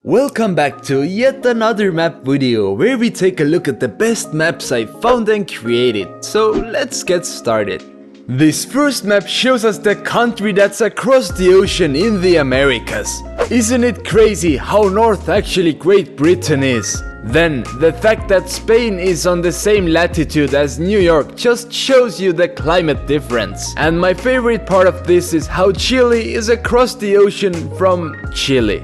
Welcome back to yet another map video where we take a look at the best maps I found and created, so let's get started. This first map shows us the country that's across the ocean in the Americas. Isn't it crazy how north actually Great Britain is? Then, the fact that Spain is on the same latitude as New York just shows you the climate difference. And my favorite part of this is how Chile is across the ocean from Chile.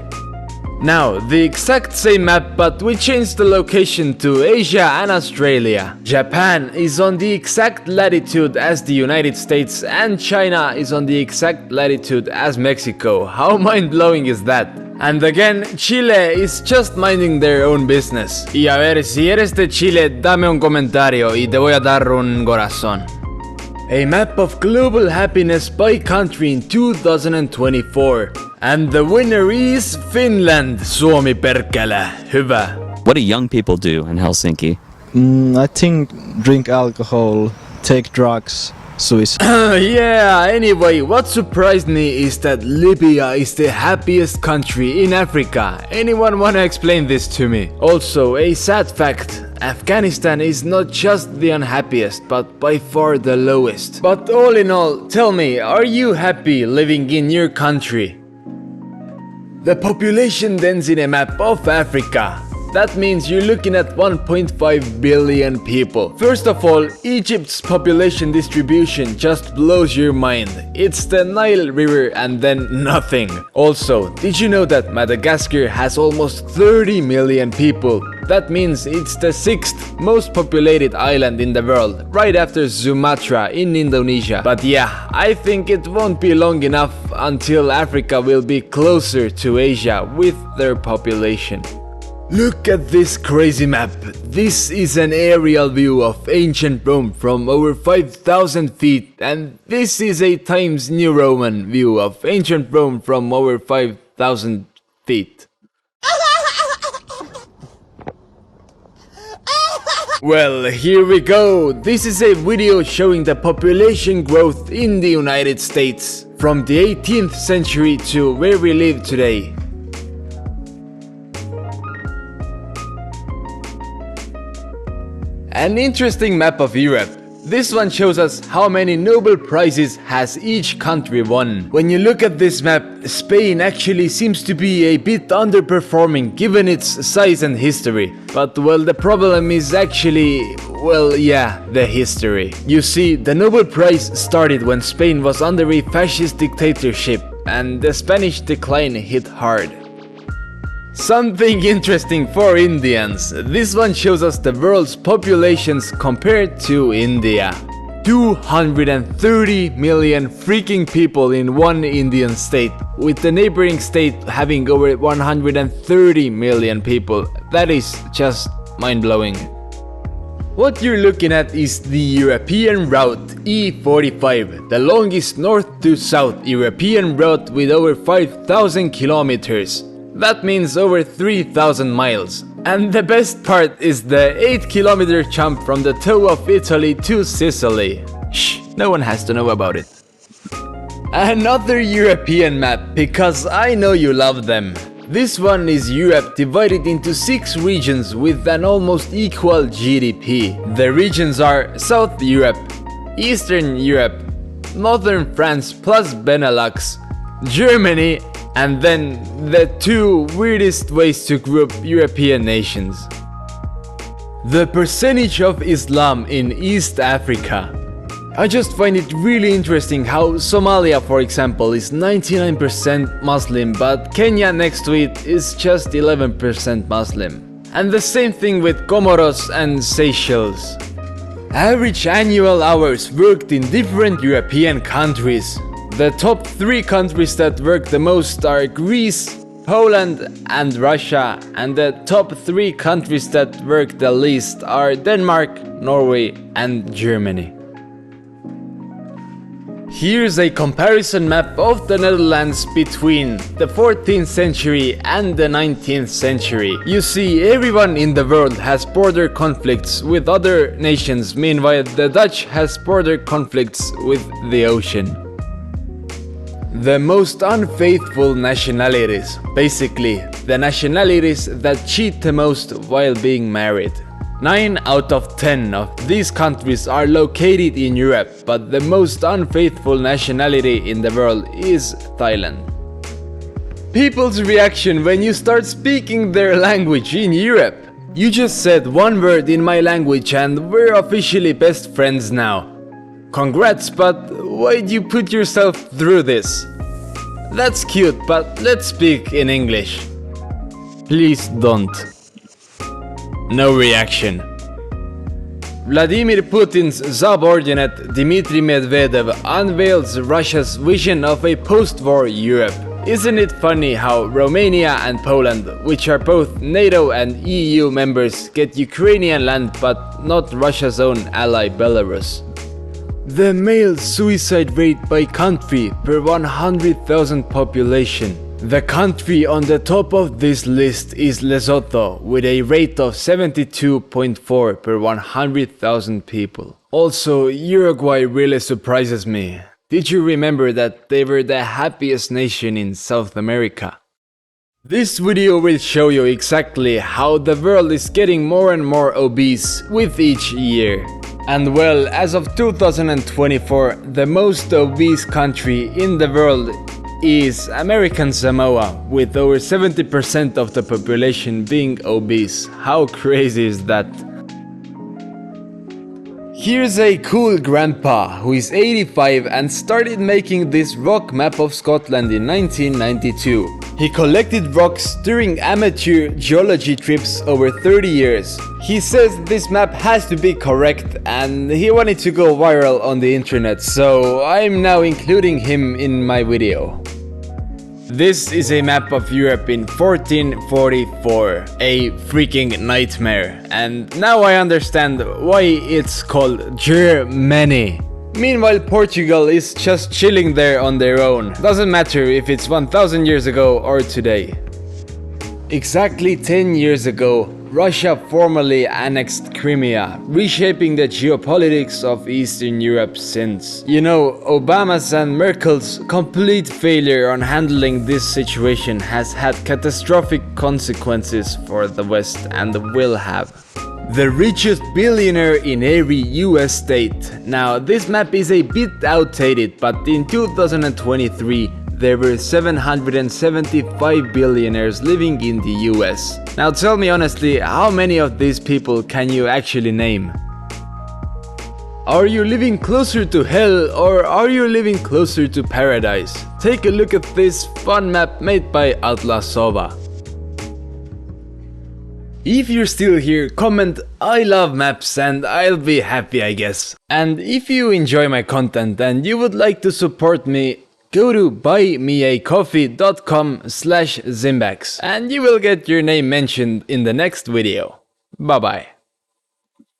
Now, the exact same map, but we changed the location to Asia and Australia. Japan is on the exact latitude as the United States and China is on the exact latitude as Mexico. How mind-blowing is that? And again, Chile is just minding their own business. Y a ver, si eres de Chile, dame un comentario y te voy a dar un corazón. A map of global happiness by country in 2024. And the winner is Finland. Suomi perkele. Hyvä. What do young people do in Helsinki? I think drink alcohol, take drugs, suicide. Yeah, anyway, what surprised me is that Libya is the happiest country in Africa. Anyone wanna explain this to me? Also, a sad fact. Afghanistan is not just the unhappiest, but by far the lowest. But all in all, tell me, are you happy living in your country? The population density map of Africa. That means you're looking at 1.5 billion people. First of all, Egypt's population distribution just blows your mind. It's the Nile River and then nothing. Also, did you know that Madagascar has almost 30 million people? That means it's the 6th most populated island in the world, right after Sumatra in Indonesia. But yeah, I think it won't be long enough until Africa will be closer to Asia with their population. Look at this crazy map. This is an aerial view of ancient Rome from over 5,000 feet, and this is a Times New Roman view of ancient Rome from over 5,000 feet. Well, here we go. This is a video showing the population growth in the United States from the 18th century to where we live today. An interesting map of Europe. This one shows us how many Nobel Prizes has each country won. When you look at this map, Spain actually seems to be a bit underperforming given its size and history. But well, the problem is actually, well, yeah, the history. You see, the Nobel Prize started when Spain was under a fascist dictatorship and the Spanish decline hit hard. Something interesting for Indians. This one shows us the world's populations compared to India. 230 million freaking people in one Indian state, with the neighboring state having over 130 million people. That is just mind-blowing. What you're looking at is the European route E45, the longest north to south European route with over 5,000 kilometers. That means over 3,000 miles. And the best part is the 8-kilometer jump from the toe of Italy to Sicily. Shh, no one has to know about it. Another European map, because I know you love them. This one is Europe divided into 6 regions with an almost equal GDP. The regions are South Europe, Eastern Europe, Northern France plus Benelux, Germany, and then the 2 weirdest ways to group European nations. The percentage of Islam in East Africa. I just find it really interesting how Somalia, for example, is 99% Muslim, but Kenya next to it is just 11% Muslim. And the same thing with Comoros and Seychelles. Average annual hours worked in different European countries. The top 3 countries that work the most are Greece, Poland and Russia, and the top 3 countries that work the least are Denmark, Norway and Germany. Here's a comparison map of the Netherlands between the 14th century and the 19th century. You see, everyone in the world has border conflicts with other nations, meanwhile the Dutch has border conflicts with the ocean. The most unfaithful nationalities, basically the nationalities that cheat the most while being married. 9 out of 10 of these countries are located in Europe, but the most unfaithful nationality in the world is Thailand. People's reaction when you start speaking their language in Europe. You just said one word in my language and we're officially best friends now. Congrats, but why'd you put yourself through this? That's cute, but let's speak in English. Please don't. No reaction. Vladimir Putin's subordinate Dmitry Medvedev unveils Russia's vision of a post-war Europe. Isn't it funny how Romania and Poland, which are both NATO and EU members, get Ukrainian land but not Russia's own ally Belarus? The male suicide rate by country per 100,000 population. The country on the top of this list is Lesotho, with a rate of 72.4 per 100,000 people. Also, Uruguay really surprises me. Did you remember that they were the happiest nation in South America? This video will show you exactly how the world is getting more and more obese with each year. And well, as of 2024, the most obese country in the world is American Samoa, with over 70% of the population being obese. How crazy is that? Here's a cool grandpa who is 85 and started making this rock map of Scotland in 1992. He collected rocks during amateur geology trips over 30 years. He says this map has to be correct and he wanted to go viral on the internet, so I'm now including him in my video. This is a map of Europe in 1444, a freaking nightmare, and now I understand why it's called Germany. Meanwhile, Portugal is just chilling there on their own. Doesn't matter if it's 1000 years ago or today. Exactly 10 years ago, Russia formally annexed Crimea, reshaping the geopolitics of Eastern Europe since. You know, Obama's and Merkel's complete failure on handling this situation has had catastrophic consequences for the West and will have. The richest billionaire in every US state. Now, this map is a bit outdated, but in 2023, there were 775 billionaires living in the US. Now tell me honestly, how many of these people can you actually name? Are you living closer to hell or are you living closer to paradise? Take a look at this fun map made by Atlasova. If you're still here, comment "I love maps" and I'll be happy, I guess. And if you enjoy my content and you would like to support me, go to buymeacoffee.com/Zimbax and you will get your name mentioned in the next video. Bye bye.